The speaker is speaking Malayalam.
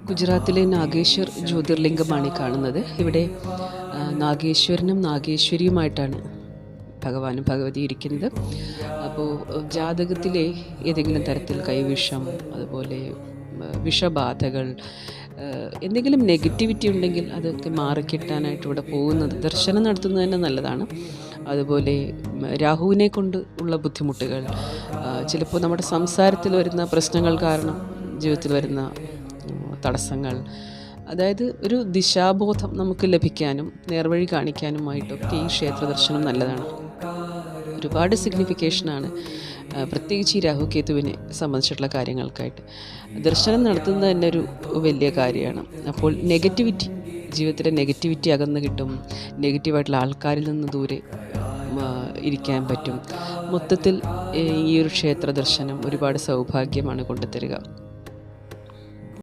ഗുജറാത്തിലെ നാഗേശ്വർ ജ്യോതിർലിംഗമാണ് ഈ കാണുന്നത്. ഇവിടെ നാഗേശ്വരനും നാഗേശ്വരിയുമായിട്ടാണ് ഭഗവാനും ഭഗവതി ഇരിക്കുന്നത്. അപ്പോൾ ജാതകത്തിലെ ഏതെങ്കിലും തരത്തിൽ കൈവിഷം, അതുപോലെ വിഷബാധകൾ, എന്തെങ്കിലും നെഗറ്റിവിറ്റി ഉണ്ടെങ്കിൽ അതൊക്കെ മാറിക്കിട്ടാനായിട്ട് ഇവിടെ പോകുന്നത്, ദർശനം നടത്തുന്നത് തന്നെ നല്ലതാണ്. അതുപോലെ രാഹുവിനെ കൊണ്ട് ഉള്ള ബുദ്ധിമുട്ടുകൾ, ചിലപ്പോൾ നമ്മുടെ സംസാരത്തിൽ വരുന്ന പ്രശ്നങ്ങൾ കാരണം ജീവിതത്തിൽ വരുന്ന തടസ്സങ്ങൾ, അതായത് ഒരു ദിശാബോധം നമുക്ക് ലഭിക്കാനും നേർവഴി കാണിക്കാനുമായിട്ടൊക്കെ ഈ ക്ഷേത്ര ദർശനം നല്ലതാണ്. ഒരുപാട് സിഗ്നിഫിക്കേഷനാണ് പ്രത്യേകിച്ച് ഈ രാഹുകേതുവിനെ സംബന്ധിച്ചിട്ടുള്ള കാര്യങ്ങൾക്കായിട്ട്. ദർശനം നടത്തുന്നത് തന്നെ ഒരു വലിയ കാര്യമാണ്. അപ്പോൾ നെഗറ്റിവിറ്റി, ജീവിതത്തിലെ നെഗറ്റിവിറ്റി അകന്ന് കിട്ടും, നെഗറ്റീവായിട്ടുള്ള ആൾക്കാരിൽ നിന്ന് ദൂരെ ഇരിക്കാൻ പറ്റും. മൊത്തത്തിൽ ഈ ഒരു ക്ഷേത്ര ദർശനം ഒരുപാട് സൗഭാഗ്യമാണ് കൊണ്ടുതരിക.